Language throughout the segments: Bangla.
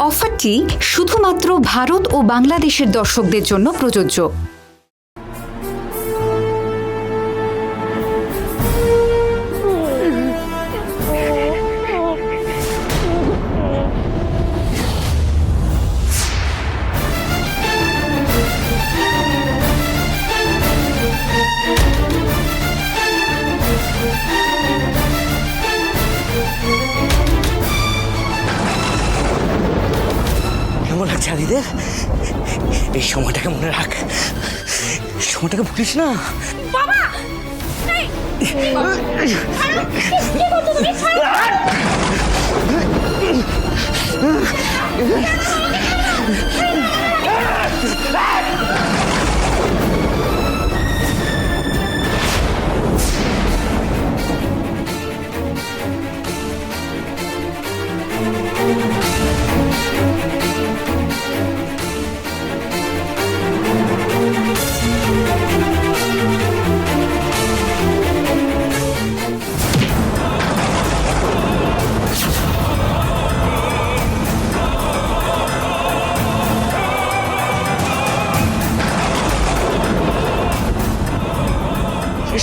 অফারটি শুধুমাত্র ভারত ও বাংলাদেশের দর্শকদের জন্য প্রযোজ্য। কেমন লাগছে আদিদের? এই সময়টাকে মনে রাখ, সময়টাকে ভুলিস না। বাবা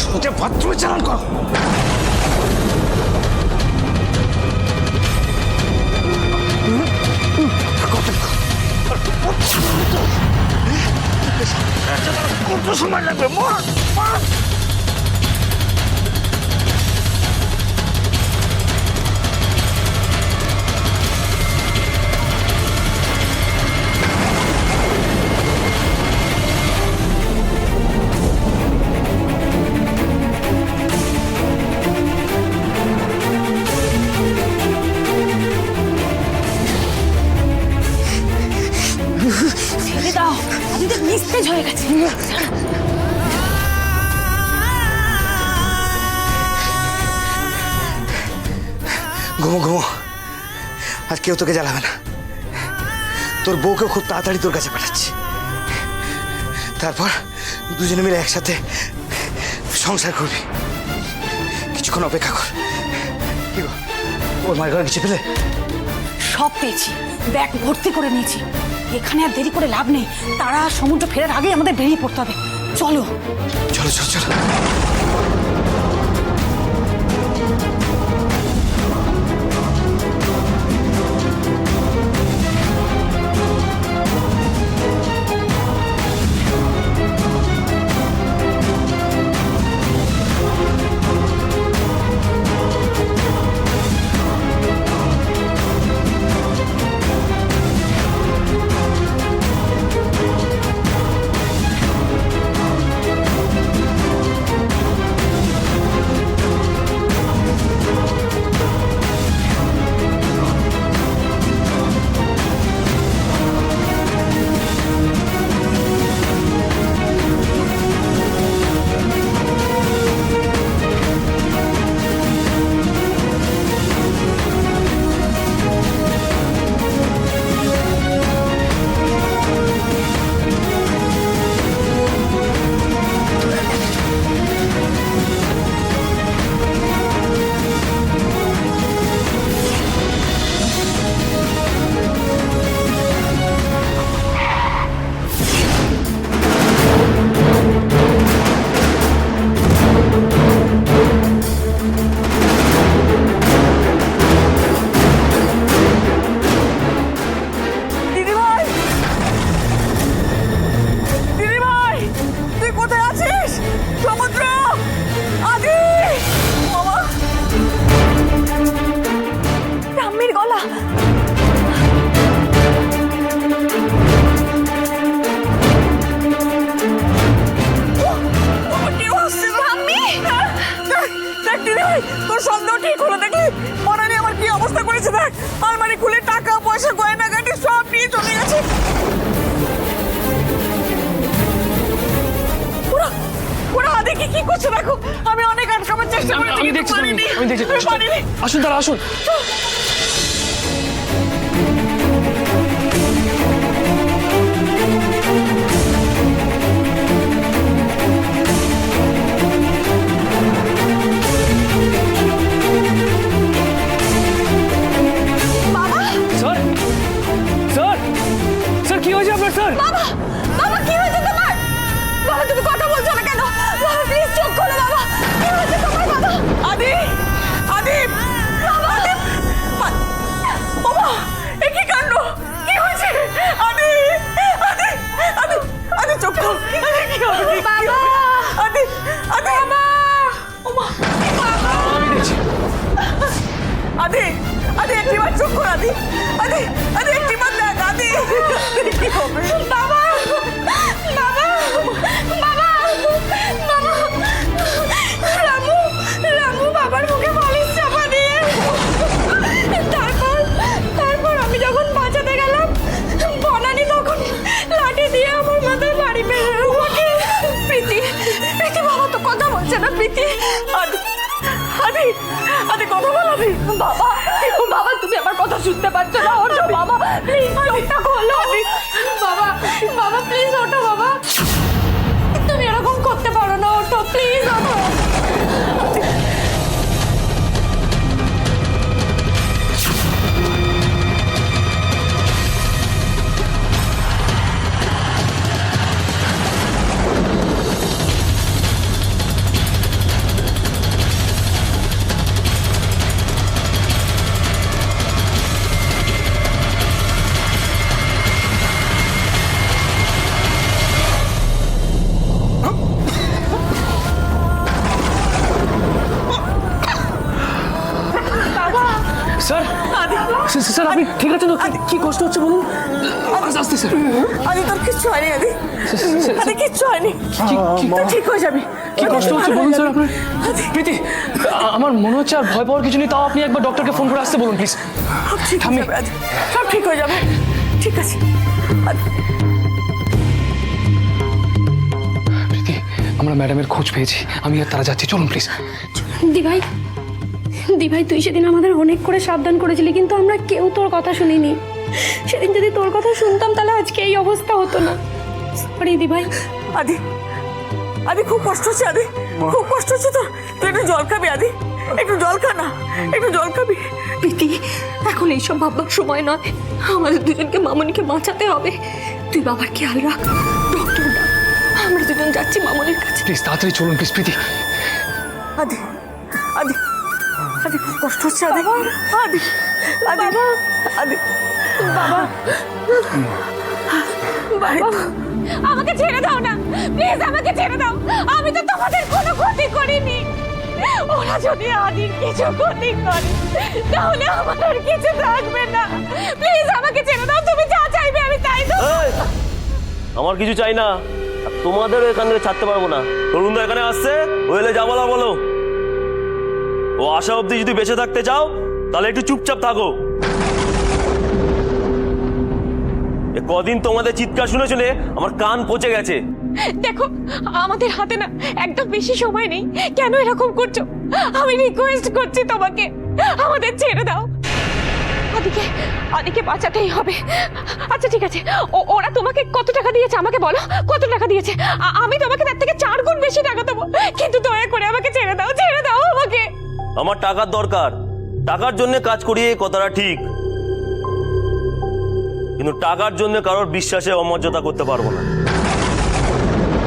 সোজা বাথরুমে চালান কর। কত সময় লাগবে? ছেড়ে দাও, আদিদের নিস্তেজ হয়ে গেছে। ঘুমো ঘুমো, আর কেউ তোকে জ্বালাবে না। তোর বউকে খুব তাড়াতাড়ি তোর কাছে পাঠাচ্ছি, তারপর দুজনে মিলে একসাথে সংসার করবি। কিছুক্ষণ অপেক্ষা কর। কি গো, ওর মায়ের ঘরে কিছু পেলে? সব পেয়েছি, ব্যাগ ভর্তি করে নিয়েছি। এখানে আর দেরি করে লাভ নেই, তারা সমুদ্র ফেরার আগেই আমাদের বেরিয়ে পড়তে হবে। চলো চলো চলো চলো। তোর সন্দেহ ঠিক হলো দেখলি? মনালি আমার কি অবস্থা করেছে দেখ, আলমারি খুলে টাকা পয়সা গয়নাগাটি সব নিয়ে চলে গেছে। ওরা আদিকে কি করছে দেখো। আমি অনেক আটকাবার চেষ্টা করেছি, আমি দেখছি, আমি দেখছি। আসুন তারা আসুন। স্যার বাবা বাবা কি হয়েছে তোমার? বাবা তুমি কথা বলছো না কেন? বাবা প্লিজ চোখ খোলো বাবা। কি হয়েছে তোমার বাবা? আদি আদি বাবা আদি বাবা এ কি কাণ্ড? কি হয়েছে? আদি আদি আদি আদি চোখ খোল। কি হবে বাবা? আদি আদি বাবা ওমা বাবা আমি দেখছি আদি আদি একটিবার চোখ খোল। আদি আদি আদি একটিবার দেখ। আদি কি হবে? বাবা বাবা বাবা বাবা রামু রামু বাবার মুখে বালিশ চাপা দিয়ে তারপর আমি যখন বাঁচাতে গেলাম বনানি তখন লাঠি দিয়ে আমার মাথায় বাড়ি মেরে আমাকে। প্রীতি প্রীতি বাবা তো কথা বলছে না। প্রীতি আদি আদি আদি কথা বল। আদি বাবা বাবা তুমি আমার কথা শুনতে পাচ্ছ না? ওঠো বাবা প্লিজ চোখটা খোলো। আদি বাবা বাবা প্লিজ ওঠো বাবা। তুমি এরকম করতে পারো না। ওঠো প্লিজ ওঠো। স্যার স্যার আপনি ঠিক আছেন তো? কি কষ্ট হচ্ছে বলুন? আস্তে আস্তে স্যার। আদি তোর কিচ্ছু হয়নি। আদি আদি কিচ্ছু হয়নি। তুই ঠিক হয়ে যাবি। কি কষ্ট হচ্ছে বলুন স্যার আপনার? প্রীতি আমার মনে হচ্ছে আর ভয় পাওয়ার কিছু নেই, তাও আপনি একবার ডক্টরকে ফোন করে আসতে বলুন প্লিজ। সব ঠিক হয়ে যাবে আদি, সব ঠিক হয়ে যাবে। ঠিক আছে আদি। প্রীতি আমরা ম্যাডামের খোঁজ পেয়েছি, আমি আর তারা যাচ্ছি, চলুন প্লিজ। দিভাই দিভাই তুই সেদিন আমাদের অনেক করে সাবধান করেছিলি, কিন্তু আমরা কেউ তোর কথা শুনিনি। সেদিন যদি তোর কথা শুনতাম তাহলে আজকে এই অবস্থা হতো না। সরি দিভাই। আদি আদি খুব কষ্ট হচ্ছে। আদি খুব কষ্ট হচ্ছে। তো তুই একটু জল খাবি। আদি একটু জল খা না, একটু জল খাবি। প্রীতি এখন এইসব ভাববার সময় নয়, আমাদের দুজনকে মামনিকে বাঁচাতে হবে। তুই বাবার খেয়াল রাখ, ডক্টর ডাক, আমরা দুজন যাচ্ছি মামনির কাছে। প্লিজ তাড়াতাড়ি চলুন প্লিজ প্রীতি। আদি আদি আদি খুব কষ্ট হচ্ছে। আদি আদি আদি আদি বাবা বাবা আমাকে ছেড়ে দাও না প্লিজ, আমাকে ছেড়ে দাও। আমি তো তোমাদের কোনো ক্ষতি করিনি। ওরা যদি আদির কিছু ক্ষতি করে তাহলে আমার আর কিছু থাকবে না। প্লিজ আমাকে ছেড়ে দাও। তুমি যা চাইবে আমি তাই দেবো। এই, আমার কিছু চাই না, আর তোমাদেরও এখান থেকে ছাড়তে পারবো না। তরুণদা এখানে আসছে, ও এলে যা বলা বলো। ও আশা অবধি যদি বেঁচে থাকতে চাও তাহলে একটু চুপচাপ থাকো। এ কদিন তোমাদের চিৎকার শুনে শুনে আমার কান পচে গেছে। দেখো আমাদের হাতে না একদম বেশি সময় নেই। কেন এরকম করছো? আমি রিকোয়েস্ট করছি তোমাকে, আমাদের ছেড়ে দাও। আদিকে আদিকে বাঁচাতেই হবে। আচ্ছা ঠিক আছে, ওরা তোমাকে কত টাকা দিয়েছে আমাকে বলো, কত টাকা দিয়েছে? আমি তোমাকে তার থেকে 4 গুণ বেশি টাকা দেবো, কিন্তু দয়া করে আমাকে ছেড়ে দাও, ছেড়ে দাও আমাকে। আমার টাকার দরকার, টাকার জন্য কাজ করি, এই কথাটা ঠিক, কিন্তু টাকার জন্য কারোর বিশ্বাসে অমর্যাদা করতে পারবো না।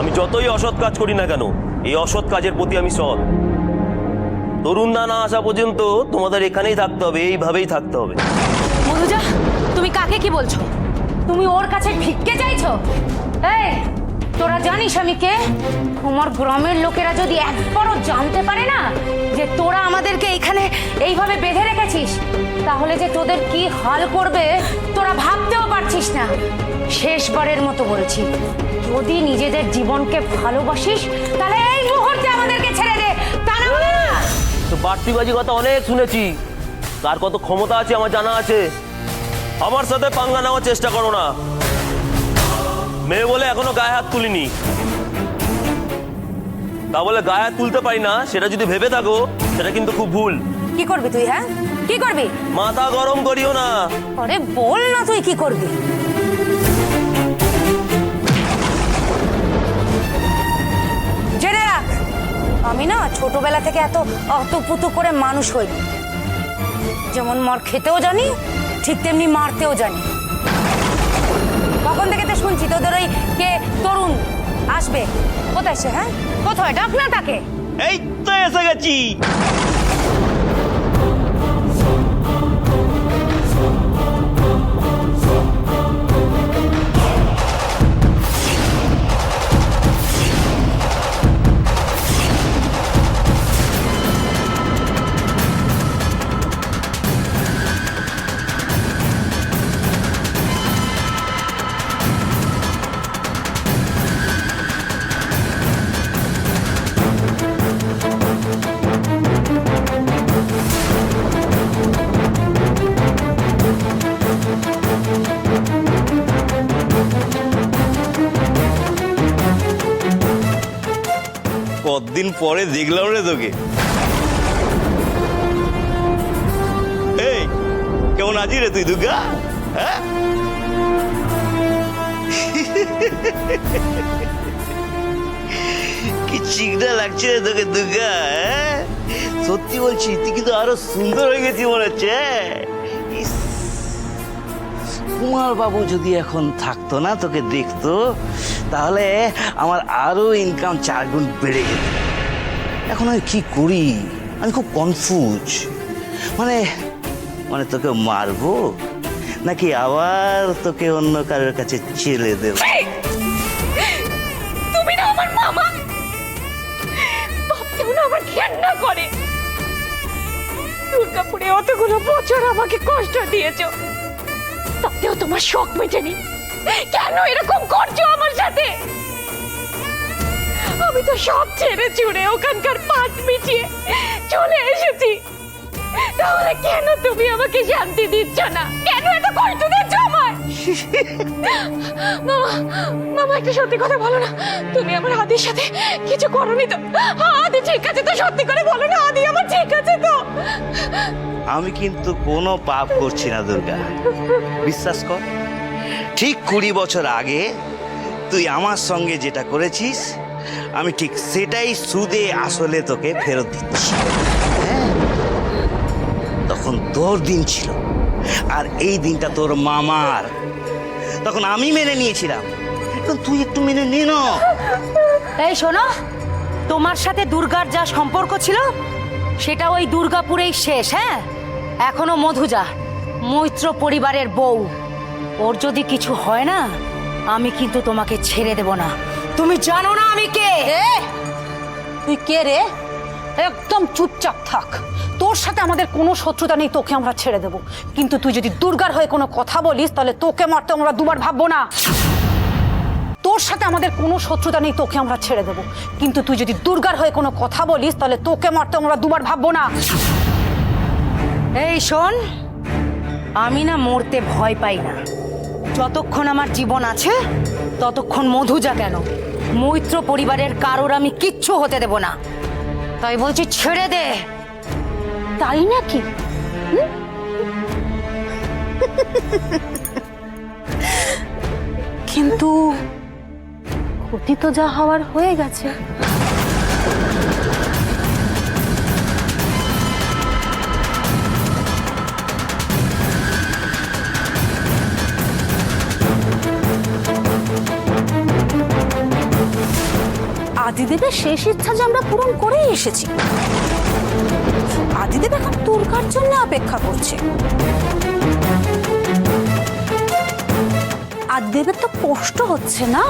আমি যতই অসৎ কাজ করি না কেন, এই অসৎ কাজের প্রতি আমি সৎ। তরুণদা না আসা পর্যন্ত তোমাদের এখানেই থাকতে হবে, এইভাবেই থাকতে হবে। মনুজা তুমি কাকে কি বলছো? তুমি ওর কাছে ভিক্ষে চাইছো? এই তোরা জানিস আমি কে? তোমার গ্রামের লোকেরা যদি একবারও জানতে পারে না যে তোরা আমাদেরকে এখানে এইভাবে বেঁধে রেখেছিস, তাহলে যে তোদের কি হাল করবে তোরা ভাবতেও পারছিস না। শেষবারের মতো বলছি, যদি নিজেদের জীবনকে ভালোবাসিস তাহলে এই মুহূর্তে আমাদেরকে ছেড়ে দে, তা না হলে না। তো বাড়তিবাজি কথা অনেক শুনেছি, কার কত ক্ষমতা আছে আমার জানা আছে। আমার সাথে পাঙ্গা নেওয়ার চেষ্টা করো না। মেয়ে বলে এখনো গায়ে হাত তুলিনি, তা বলে গায়ে হাত তুলতে পারি না সেটা যদি ভেবে থাকো, সেটা কিন্তু খুব ভুল। কি করবি তুই? হ্যাঁ কি করবি? মাথা গরম করিও না। আরে বল না তুই কি করবি? জেনে রাখ, আমি না ছোটবেলা থেকে এত অতপুতু করে মানুষ হইনি। যেমন মার খেতেও জানি, ঠিক তেমনি মারতেও জানি। কখন থেকে তো শুনছি তোদের ওই কে তরুণ আসবে। কোথায় সে? হ্যাঁ কোথায়? ডাক না তাকে। এই তো এসে গেছি। কতদিন পরে দেখলাম রে তোকে। এই কেমন আছিস রে তুই দুর্গা? হ্যাঁ কি চিকনা লাগছে রে তোকে দুর্গা। হ্যাঁ সত্যি বলছি তুই কিন্তু আরো সুন্দর হয়ে গেছিস মনে হচ্ছে। ইস, কুমার বাবু যদি এখন থাকতো না তোকে দেখতো তাহলে আমার আরো ইনকাম 4 গুণ বেড়ে যেত। এখন আমি কি করি আমি খুব কনফিউজ। মানে মানে তোকে মারবো নাকি আবার তোকে অন্য কারোর কাছে ছেড়ে দেব? তুমি না আমার মামা, ভাবতেও না আমার ঘেন্না করে। দুর্গাপুরে অতগুলো বছর আমাকে কষ্ট দিয়েছো, তাতেও তোমার শখ মেটেনি। কেন এরকম করছো আমার সাথে? আমি তো সব ছেড়ে ছুড়ে ওখানকার পাট মিটিয়ে চলে এসেছি, তাহলে কেন তুমি আমাকে শান্তি দিচ্ছ না? কেন এত কষ্ট দিচ্ছ আমায়? মামা, মামা একটা সত্যি কথা বলো না, তুমি আমার আদির সাথে কিছু করোনি তো? আদি ঠিক আছে তো? সত্যি করে বলো না, আদি আমার ঠিক আছে তো? আমি কিন্তু কোনো পাপ করছি না দুর্গা, বিশ্বাস কর। ঠিক 20 বছর আগে তুই আমার সঙ্গে যেটা করেছিস আমি ঠিক সেটাই সুদে আসলে তোকে ফেরত দিচ্ছি। হ্যাঁ, তখন তোর দিন ছিল আর এই দিনটা তোর মামার। তখন আমি মেনে নিয়েছিলাম, এখন তুই একটু মেনে নে না। এই শোনো, তোমার সাথে দুর্গার যা সম্পর্ক ছিল সেটা ওই দুর্গাপুরেই শেষ। হ্যাঁ, এখনো মধুজা মৈত্র পরিবারের বউ। ওর যদি কিছু হয় না আমি কিন্তু তোমাকে ছেড়ে দেব না। তুমি জানো না আমি কে? তুই কে রে? একদম চুপচাপ থাক। তোর সাথে আমাদের কোনো শত্রুতা নেই, তোকে আমরা ছেড়ে দেব। কিন্তু তুই যদি দুর্গার হয়ে কোনো কথা বলিস তাহলে তোকে মারতে আমরা দুবার ভাববো না। তোর সাথে আমাদের কোনো শত্রুতা নেই, তোকে আমরা ছেড়ে দেব। কিন্তু তুই যদি দুর্গার হয়ে কোনো কথা বলিস তাহলে তোকে মারতে আমরা দুবার ভাববো না। এই শোন, আমি না মরতে ভয় পাই না। যতক্ষণ আমার জীবন আছে ততক্ষণ মধুজা কেন, মৈত্র পরিবারের কারোর আমি কিচ্ছু হতে দেব না। তাই বলছি ছেড়ে দে। তাই নাকি? কিন্তু ক্ষতি তো যা হওয়ার হয়ে গেছে। আদিদেবের শেষ ইচ্ছা যে আমরা পূরণ করেই এসেছি। আদিদেব এখন দুর্গার জন্য অপেক্ষা করছে। আদিদেবের তো কষ্ট হচ্ছে না?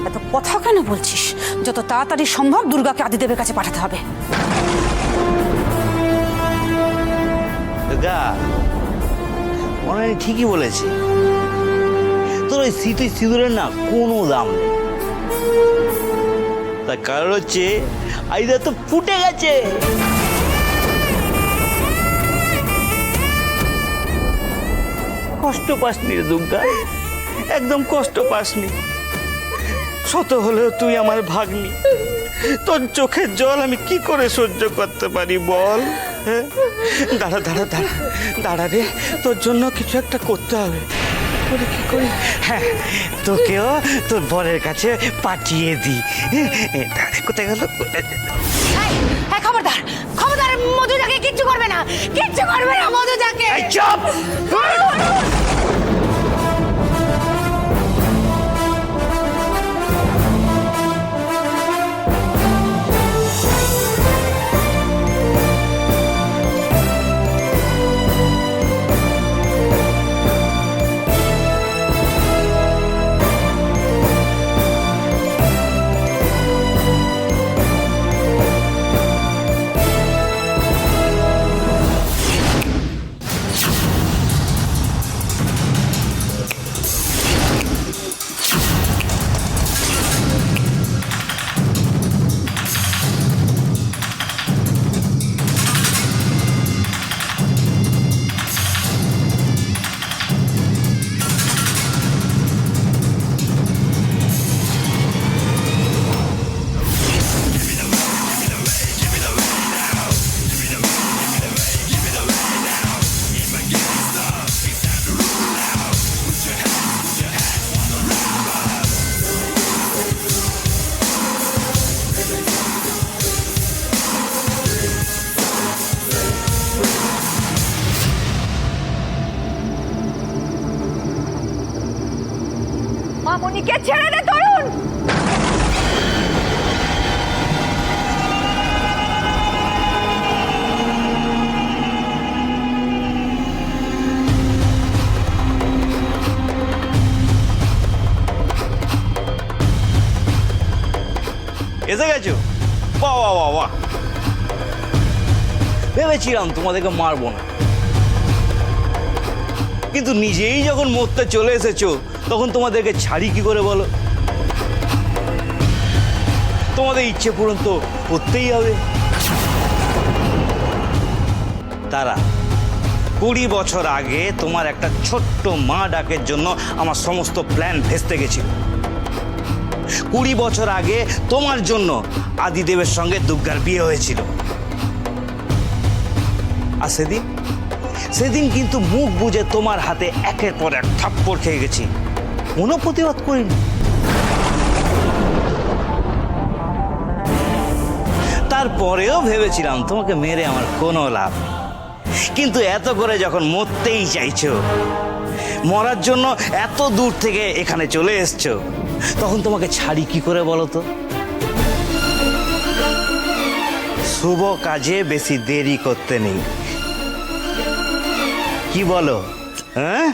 এত কথা কেন বলছিস? যত তাড়াতাড়ি সম্ভব দুর্গাকে আদিদেবের কাছে পাঠাতে হবে। দুর্গা মনে হয় ঠিকই বলেছে, তোর ওই স্মৃতি সিঁদুরের না কোনো দাম নেই। তার কারণ হচ্ছে আইদা তো ফুটে গেছে। কষ্ট পাসনি রে দুর্গা, একদম কষ্ট পাসনি। শত হলেও তুই আমার ভাগ্নি, তোর চোখের জল আমি কি করে সহ্য করতে পারি বল? হ্যাঁ, দাঁড়া দাঁড়া দাঁড়া দাঁড়া রে, তোর জন্য কিছু একটা করতে হবে। কি করি? হ্যাঁ, তোকেও তোর বরের কাছে পাঠিয়ে দিই। কোথায় গেল? খবরদার, খবরদার, মধুজাকে কিচ্ছু করবে না, কিচ্ছু করবে না মধুজাকে। চুপ! মামনিকে ছেড়ে দে তরুণ। এসে গেছো? বাহ বাহ বাহ বাহ, ভেবেছিলাম তোমাদেরকে মারবো না, কিন্তু নিজেই যখন মরতে চলে এসেছো তখন তোমাদেরকে ছাড়ি কি করে বলো? তোমাদের ইচ্ছে পূরণ তো করতেই হবে। তারা 20 বছর আগে তোমার একটা ছোট্ট মা ডাকের জন্য আমার সমস্ত প্ল্যান ভেস্তে গেছিল। 20 বছর আগে তোমার জন্য আদিদেবের সঙ্গে দুর্গার বিয়ে হয়েছিল। আর সেদিন কিন্তু মুখ বুজে তোমার হাতে একের পর এক থাপ্পড় খেয়ে গেছি, কোনো প্রতিবাদ করিনি। তারপরেও ভেবেছিলাম তোমাকে মেরে আমার কোনো লাভ নেই, কিন্তু এত করে যখন মরতেই চাইছো, মরার জন্য এত দূর থেকে এখানে চলে এসছো, তখন তোমাকে ছাড়ি কি করে বলো তো? শুভ কাজে বেশি দেরি করতে নেই, কি বলো? হ্যাঁ?